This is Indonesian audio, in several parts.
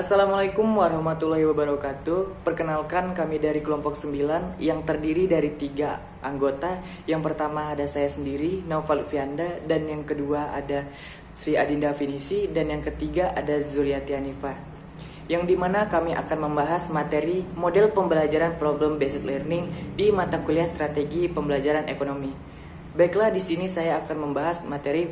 Assalamualaikum warahmatullahi wabarakatuh. Perkenalkan kami dari kelompok 9 yang terdiri dari 3 anggota. Yang pertama ada saya sendiri, Naufal Fianda, dan yang kedua ada Sri Adinda Finisi, dan yang ketiga ada Zuriati Hanifah. Yang dimana kami akan membahas materi model pembelajaran problem based learning di mata kuliah strategi pembelajaran ekonomi. Baiklah, di sini saya akan membahas materi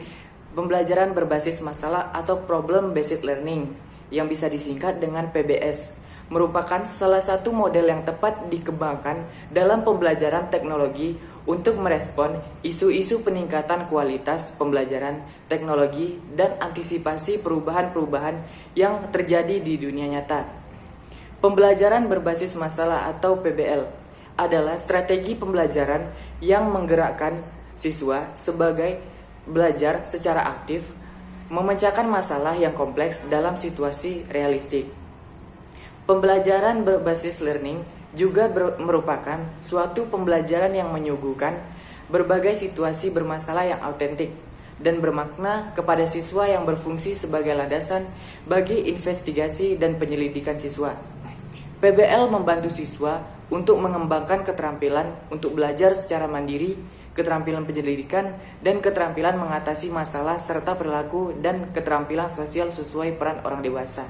pembelajaran berbasis masalah atau problem based learning yang bisa disingkat dengan PBS, merupakan salah satu model yang tepat dikembangkan dalam pembelajaran teknologi untuk merespon isu-isu peningkatan kualitas pembelajaran teknologi dan antisipasi perubahan-perubahan yang terjadi di dunia nyata. Pembelajaran berbasis masalah atau PBL adalah strategi pembelajaran yang menggerakkan siswa sebagai belajar secara aktif, memecahkan masalah yang kompleks dalam situasi realistik. Pembelajaran berbasis learning juga merupakan suatu pembelajaran yang menyuguhkan berbagai situasi bermasalah yang autentik dan bermakna kepada siswa yang berfungsi sebagai landasan bagi investigasi dan penyelidikan siswa. PBL membantu siswa untuk mengembangkan keterampilan untuk belajar secara mandiri, keterampilan penyelidikan, dan keterampilan mengatasi masalah serta perilaku dan keterampilan sosial sesuai peran orang dewasa.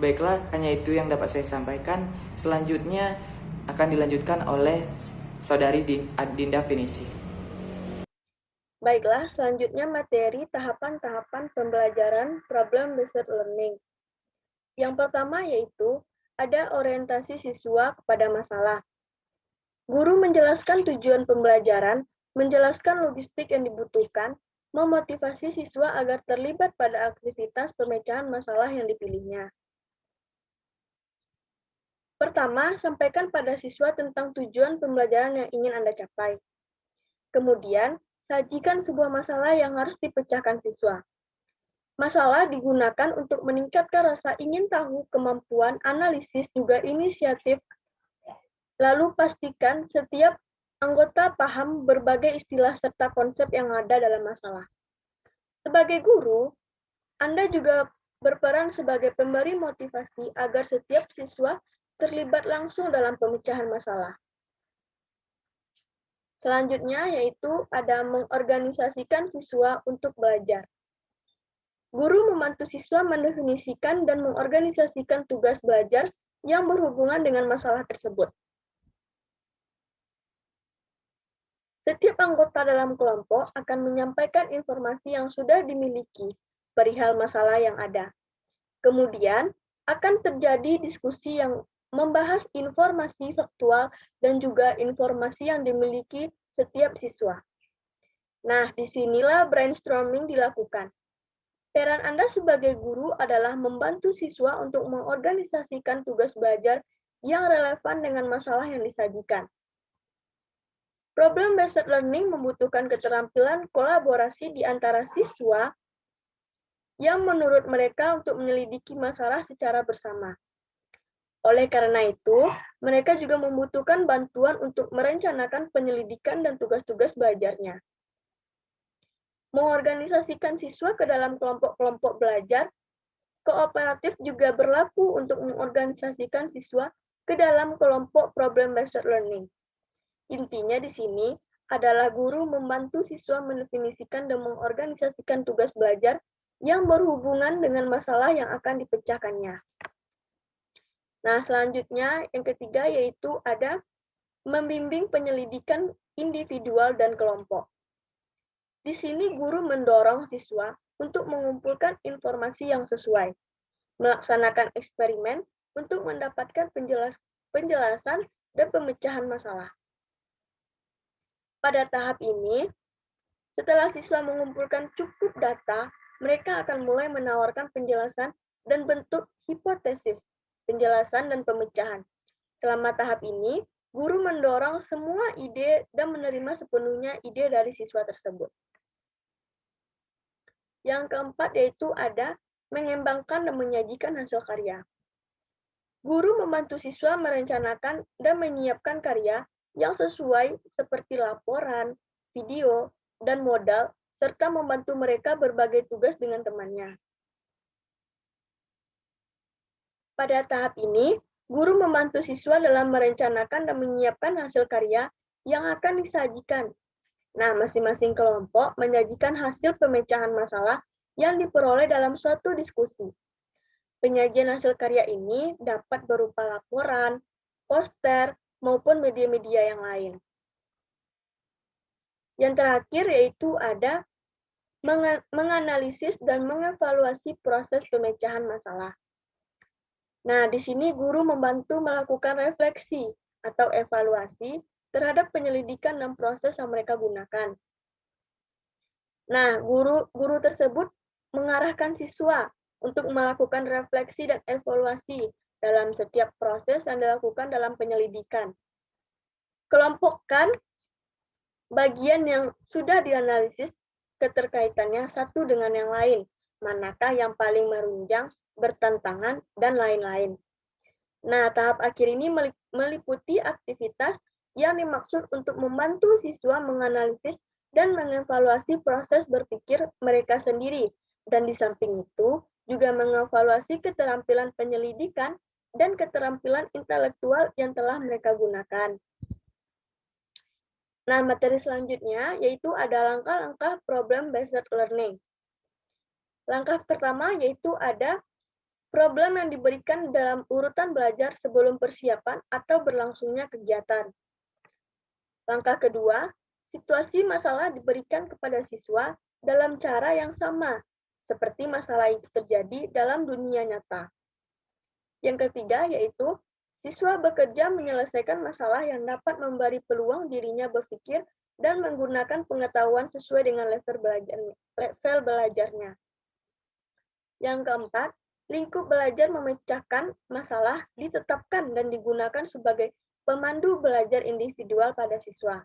Baiklah, hanya itu yang dapat saya sampaikan. Selanjutnya akan dilanjutkan oleh Saudari Dinda Finisi. Baiklah, selanjutnya materi tahapan-tahapan pembelajaran problem based learning. Yang pertama yaitu ada orientasi siswa kepada masalah. Guru menjelaskan tujuan pembelajaran, menjelaskan logistik yang dibutuhkan, memotivasi siswa agar terlibat pada aktivitas pemecahan masalah yang dipilihnya. Pertama, sampaikan pada siswa tentang tujuan pembelajaran yang ingin Anda capai. Kemudian, sajikan sebuah masalah yang harus dipecahkan siswa. Masalah digunakan untuk meningkatkan rasa ingin tahu, kemampuan analisis, juga inisiatif. Lalu pastikan setiap anggota paham berbagai istilah serta konsep yang ada dalam masalah. Sebagai guru, Anda juga berperan sebagai pemberi motivasi agar setiap siswa terlibat langsung dalam pemecahan masalah. Selanjutnya yaitu ada mengorganisasikan siswa untuk belajar. Guru membantu siswa mendefinisikan dan mengorganisasikan tugas belajar yang berhubungan dengan masalah tersebut. Setiap anggota dalam kelompok akan menyampaikan informasi yang sudah dimiliki perihal masalah yang ada. Kemudian akan terjadi diskusi yang membahas informasi faktual dan juga informasi yang dimiliki setiap siswa. Nah, disinilah brainstorming dilakukan. Peran Anda sebagai guru adalah membantu siswa untuk mengorganisasikan tugas belajar yang relevan dengan masalah yang disajikan. Problem-based learning membutuhkan keterampilan kolaborasi di antara siswa yang menurut mereka untuk menyelidiki masalah secara bersama. Oleh karena itu, mereka juga membutuhkan bantuan untuk merencanakan penyelidikan dan tugas-tugas belajarnya. Mengorganisasikan siswa ke dalam kelompok-kelompok belajar, kooperatif juga berlaku untuk mengorganisasikan siswa ke dalam kelompok problem-based learning. Intinya di sini adalah guru membantu siswa mendefinisikan dan mengorganisasikan tugas belajar yang berhubungan dengan masalah yang akan dipecahkannya. Nah, selanjutnya yang ketiga yaitu ada membimbing penyelidikan individual dan kelompok. Di sini guru mendorong siswa untuk mengumpulkan informasi yang sesuai, melaksanakan eksperimen untuk mendapatkan penjelasan dan pemecahan masalah. Pada tahap ini, setelah siswa mengumpulkan cukup data, mereka akan mulai menawarkan penjelasan dan bentuk hipotesis, penjelasan dan pemecahan. Selama tahap ini, guru mendorong semua ide dan menerima sepenuhnya ide dari siswa tersebut. Yang keempat yaitu ada mengembangkan dan menyajikan hasil karya. Guru membantu siswa merencanakan dan menyiapkan karya yang sesuai seperti laporan, video, dan modal, serta membantu mereka berbagai tugas dengan temannya. Pada tahap ini, guru membantu siswa dalam merencanakan dan menyiapkan hasil karya yang akan disajikan. Nah, masing-masing kelompok menyajikan hasil pemecahan masalah yang diperoleh dalam suatu diskusi. Penyajian hasil karya ini dapat berupa laporan, poster, maupun media-media yang lain. Yang terakhir yaitu ada menganalisis dan mengevaluasi proses pemecahan masalah. Nah, di sini guru membantu melakukan refleksi atau evaluasi terhadap penyelidikan dan proses yang mereka gunakan. Nah, guru tersebut mengarahkan siswa untuk melakukan refleksi dan evaluasi dalam setiap proses yang dilakukan dalam penyelidikan. Kelompokkan bagian yang sudah dianalisis keterkaitannya satu dengan yang lain, manakah yang paling menunjang, bertentangan, dan lain-lain. Nah, tahap akhir ini meliputi aktivitas yang dimaksud untuk membantu siswa menganalisis dan mengevaluasi proses berpikir mereka sendiri. Dan di samping itu, juga mengevaluasi keterampilan penyelidikan dan keterampilan intelektual yang telah mereka gunakan. Nah, materi selanjutnya yaitu ada langkah-langkah problem-based learning. Langkah pertama yaitu ada problem yang diberikan dalam urutan belajar sebelum persiapan atau berlangsungnya kegiatan. Langkah kedua, situasi masalah diberikan kepada siswa dalam cara yang sama, seperti masalah itu terjadi dalam dunia nyata. Yang ketiga yaitu siswa bekerja menyelesaikan masalah yang dapat memberi peluang dirinya berpikir dan menggunakan pengetahuan sesuai dengan level belajarnya. Yang keempat, lingkup belajar memecahkan masalah ditetapkan dan digunakan sebagai pemandu belajar individual pada siswa.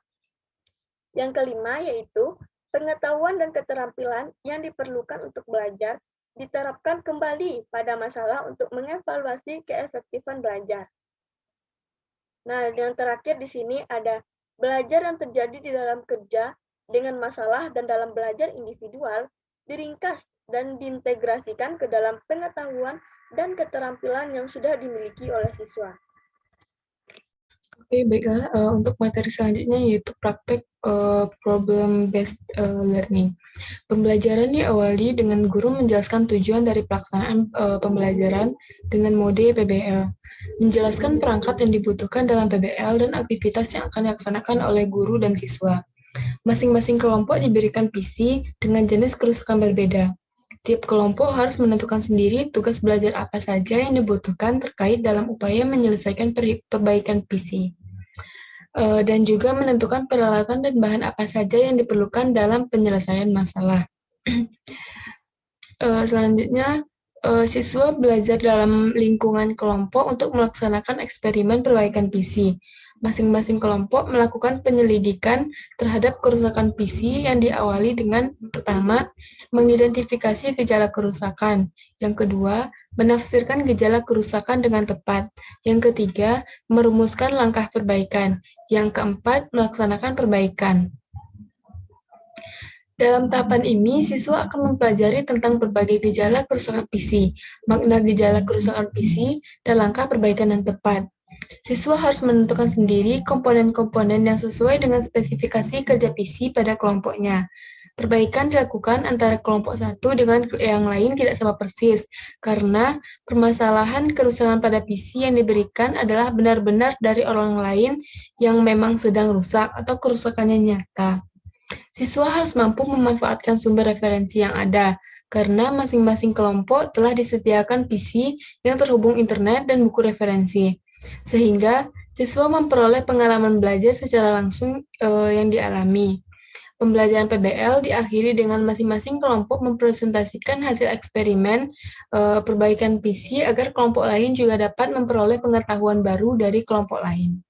Yang kelima yaitu pengetahuan dan keterampilan yang diperlukan untuk belajar diterapkan kembali pada masalah untuk mengevaluasi keefektifan belajar. Nah, yang terakhir di sini ada belajar yang terjadi di dalam kerja dengan masalah dan dalam belajar individual diringkas dan diintegrasikan ke dalam pengetahuan dan keterampilan yang sudah dimiliki oleh siswa. Oke, baiklah. Untuk materi selanjutnya yaitu praktek problem-based learning. Pembelajaran diawali dengan guru menjelaskan tujuan dari pelaksanaan pembelajaran dengan mode PBL, menjelaskan perangkat yang dibutuhkan dalam PBL dan aktivitas yang akan dilaksanakan oleh guru dan siswa. Masing-masing kelompok diberikan PC dengan jenis kerusakan berbeda. Tiap kelompok harus menentukan sendiri tugas belajar apa saja yang dibutuhkan terkait dalam upaya menyelesaikan perbaikan PC. Dan juga menentukan peralatan dan bahan apa saja yang diperlukan dalam penyelesaian masalah. Selanjutnya, siswa belajar dalam lingkungan kelompok untuk melaksanakan eksperimen perbaikan PC. Masing-masing kelompok melakukan penyelidikan terhadap kerusakan PC yang diawali dengan pertama, mengidentifikasi gejala kerusakan. Yang kedua, menafsirkan gejala kerusakan dengan tepat. Yang ketiga, merumuskan langkah perbaikan. Yang keempat, melaksanakan perbaikan. Dalam tahapan ini, siswa akan mempelajari tentang berbagai gejala kerusakan PC, makna gejala kerusakan PC, dan langkah perbaikan yang tepat. Siswa harus menentukan sendiri komponen-komponen yang sesuai dengan spesifikasi kerja PC pada kelompoknya. Perbaikan dilakukan antara kelompok satu dengan yang lain tidak sama persis, karena permasalahan kerusakan pada PC yang diberikan adalah benar-benar dari orang lain yang memang sedang rusak atau kerusakannya nyata. Siswa harus mampu memanfaatkan sumber referensi yang ada, karena masing-masing kelompok telah disediakan PC yang terhubung internet dan buku referensi, sehingga siswa memperoleh pengalaman belajar secara langsung yang dialami. Pembelajaran PBL diakhiri dengan masing-masing kelompok mempresentasikan hasil eksperimen perbaikan PC agar kelompok lain juga dapat memperoleh pengetahuan baru dari kelompok lain.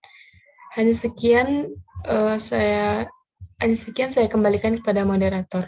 Hanya sekian saya kembalikan kepada moderator.